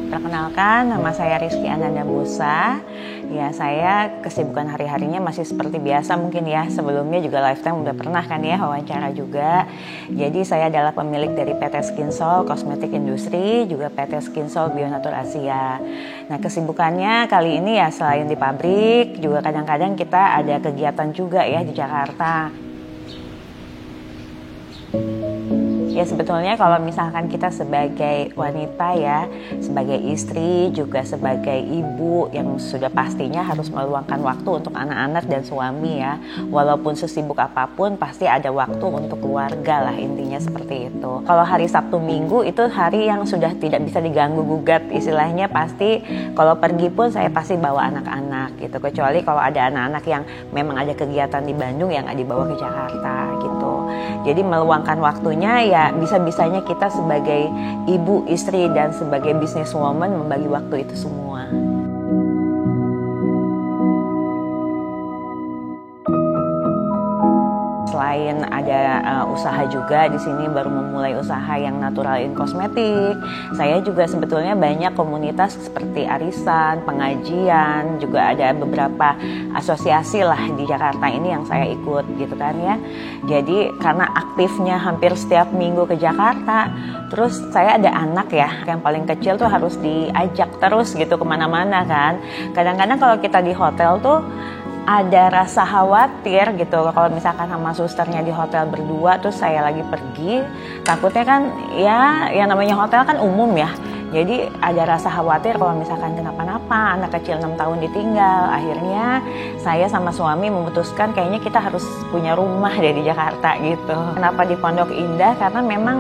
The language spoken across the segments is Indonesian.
Perkenalkan, nama saya Rizky Ananda Musa. Ya, saya kesibukan hari-harinya masih seperti biasa mungkin ya. Sebelumnya juga Lifetime udah pernah kan ya wawancara juga. Jadi saya adalah pemilik dari PT Skinsol Kosmetik Industri, juga PT Skinsol Bionatur Asia. Nah, kesibukannya kali ini ya selain di pabrik, juga kadang-kadang kita ada kegiatan juga ya di Jakarta. Ya sebetulnya kalau misalkan kita sebagai wanita ya, sebagai istri, juga sebagai ibu yang sudah pastinya harus meluangkan waktu untuk anak-anak dan suami ya. Walaupun sesibuk apapun pasti ada waktu untuk keluarga lah, intinya seperti itu. Kalau hari Sabtu Minggu itu hari yang sudah tidak bisa diganggu gugat, istilahnya pasti kalau pergi pun saya pasti bawa anak-anak gitu. Kecuali kalau ada anak-anak yang memang ada kegiatan di Bandung yang nggak dibawa ke Jakarta gitu. Jadi meluangkan waktunya ya bisa-bisanya kita sebagai ibu, istri, dan sebagai businesswoman membagi waktu itu semua. Selain ada usaha juga di sini baru memulai usaha yang natural in kosmetik. Saya juga sebetulnya banyak komunitas seperti arisan, pengajian, juga ada beberapa asosiasi lah di Jakarta ini yang saya ikut gitu kan ya. Jadi karena aktifnya hampir setiap minggu ke Jakarta, terus saya ada anak ya, yang paling kecil tuh harus diajak terus gitu kemana-mana kan. Kadang-kadang kalau kita di hotel tuh ada rasa khawatir gitu kalau misalkan sama susternya di hotel berdua terus saya lagi pergi, takutnya kan ya yang namanya hotel kan umum ya, jadi ada rasa khawatir kalau misalkan kenapa-napa, anak kecil 6 tahun ditinggal. Akhirnya saya sama suami memutuskan kayaknya kita harus punya rumah deh di Jakarta gitu. Kenapa di Pondok Indah? Karena memang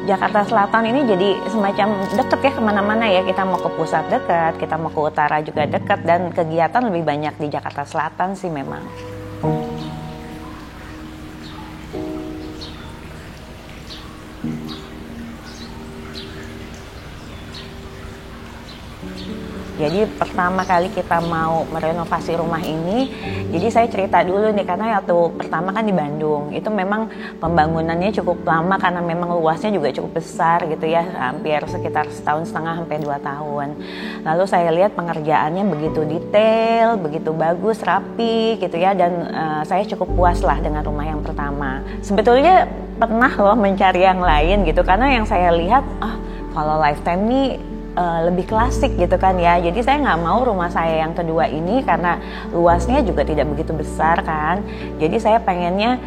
Jakarta Selatan ini jadi semacam deket ya kemana-mana ya. Kita mau ke pusat dekat, kita mau ke utara juga dekat, dan kegiatan lebih banyak di Jakarta Selatan sih memang. Jadi pertama kali kita mau merenovasi rumah ini, jadi saya cerita dulu nih, karena waktu pertama kan di Bandung, itu memang pembangunannya cukup lama karena memang luasnya juga cukup besar gitu ya, hampir sekitar 1,5 tahun sampai 2 tahun. Lalu saya lihat pengerjaannya begitu detail, begitu bagus, rapi gitu ya, dan saya cukup puas lah dengan rumah yang pertama. Sebetulnya pernah loh mencari yang lain gitu, karena yang saya lihat, kalau Lifetime nih lebih klasik gitu kan ya. Jadi saya nggak mau rumah saya yang kedua ini karena luasnya juga tidak begitu besar kan. Jadi saya pengennya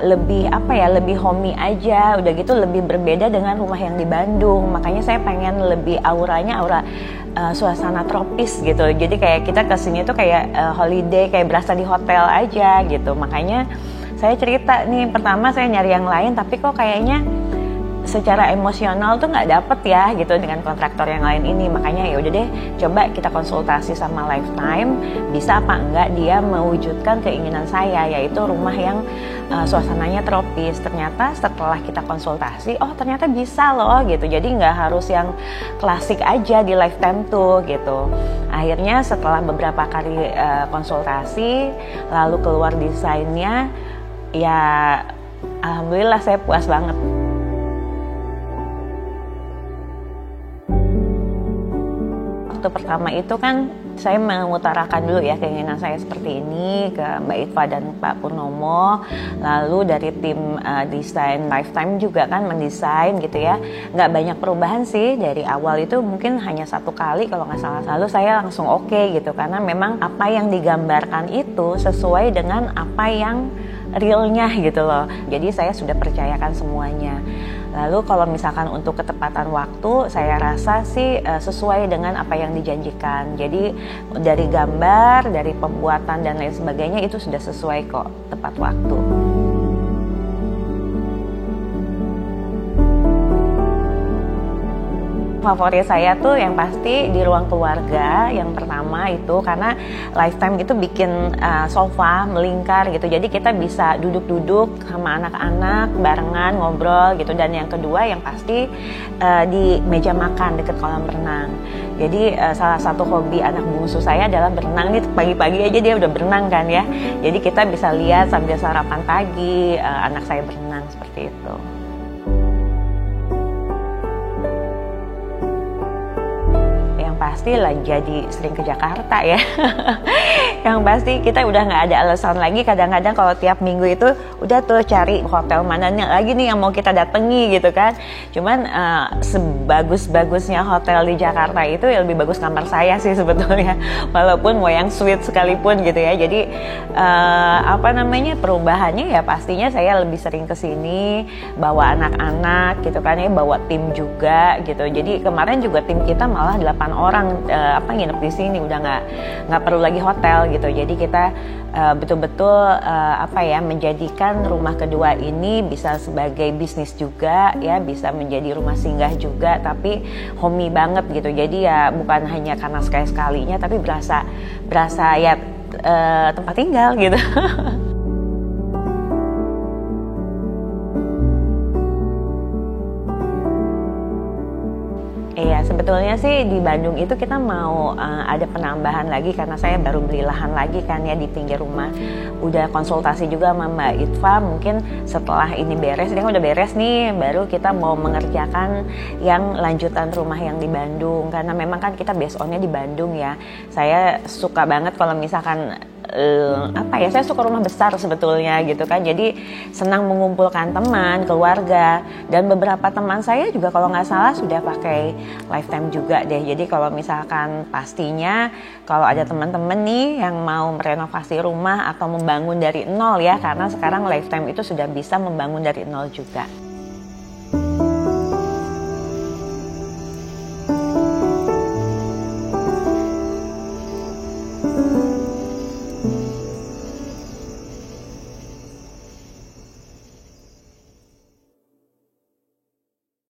lebih lebih homey aja. Udah gitu lebih berbeda dengan rumah yang di Bandung. Makanya saya pengen lebih aura suasana tropis gitu. Jadi kayak kita kesini tuh kayak holiday, kayak berasa di hotel aja gitu. Makanya saya cerita nih, pertama saya nyari yang lain tapi kok kayaknya secara emosional tuh nggak dapet ya gitu dengan kontraktor yang lain ini. Makanya ya udah deh, coba kita konsultasi sama Lifetime, bisa apa enggak dia mewujudkan keinginan saya, yaitu rumah yang suasananya tropis. Ternyata setelah kita konsultasi, ternyata bisa loh gitu. Jadi nggak harus yang klasik aja di Lifetime tuh gitu. Akhirnya setelah beberapa kali konsultasi, lalu keluar desainnya, ya alhamdulillah saya puas banget. Waktu pertama itu kan saya mengutarakan dulu ya keinginan saya seperti ini ke Mbak Itva dan Pak Purnomo. Lalu dari tim desain Lifetime juga kan mendesain gitu ya. Nggak banyak perubahan sih, dari awal itu mungkin hanya 1 kali kalau nggak salah. Lalu saya langsung oke gitu, karena memang apa yang digambarkan itu sesuai dengan apa yang realnya gitu loh. Jadi saya sudah percayakan semuanya. Lalu kalau misalkan untuk ketepatan waktu, saya rasa sih sesuai dengan apa yang dijanjikan. Jadi dari gambar, dari pembuatan dan lain sebagainya itu sudah sesuai kok, tepat waktu. Favorit saya tuh yang pasti di ruang keluarga yang pertama itu, karena Lifetime itu bikin sofa melingkar gitu, jadi kita bisa duduk-duduk sama anak-anak barengan ngobrol gitu. Dan yang kedua yang pasti di meja makan dekat kolam renang. Jadi salah satu hobi anak bungsu saya adalah berenang nih, pagi-pagi aja dia udah berenang kan ya. Jadi kita bisa lihat sambil sarapan pagi anak saya berenang seperti itu. pasti lah jadi sering ke Jakarta ya. Yang pasti kita udah nggak ada alasan lagi, kadang-kadang kalau tiap minggu itu udah tuh cari hotel mana lagi nih yang mau kita datangi gitu kan. Cuman sebagus-bagusnya hotel di Jakarta itu ya lebih bagus kamar saya sih sebetulnya, walaupun mau yang suite sekalipun gitu ya. Jadi perubahannya ya pastinya saya lebih sering kesini bawa anak-anak gitu kan ya, bawa tim juga gitu. Jadi kemarin juga tim kita malah 8 orang nginep di sini, udah nggak perlu lagi hotel gitu. Jadi kita betul-betul menjadikan rumah kedua ini bisa sebagai bisnis juga ya, bisa menjadi rumah singgah juga, tapi homey banget gitu. Jadi ya bukan hanya karena sekali-sekalinya, tapi berasa ya tempat tinggal gitu. Iya, sebetulnya sih di Bandung itu kita mau ada penambahan lagi karena saya baru beli lahan lagi kan ya di pinggir rumah. Udah konsultasi juga sama Mbak Itfa, mungkin setelah ini beres, ini kan udah beres nih, baru kita mau mengerjakan yang lanjutan rumah yang di Bandung. Karena memang kan kita based on-nya di Bandung ya. Saya suka banget kalau misalkan saya suka rumah besar sebetulnya gitu kan. Jadi senang mengumpulkan teman, keluarga, dan beberapa teman saya juga kalau nggak salah sudah pakai Lifetime juga deh. Jadi kalau misalkan pastinya kalau ada teman-teman nih yang mau merenovasi rumah atau membangun dari nol ya, karena sekarang Lifetime itu sudah bisa membangun dari nol juga.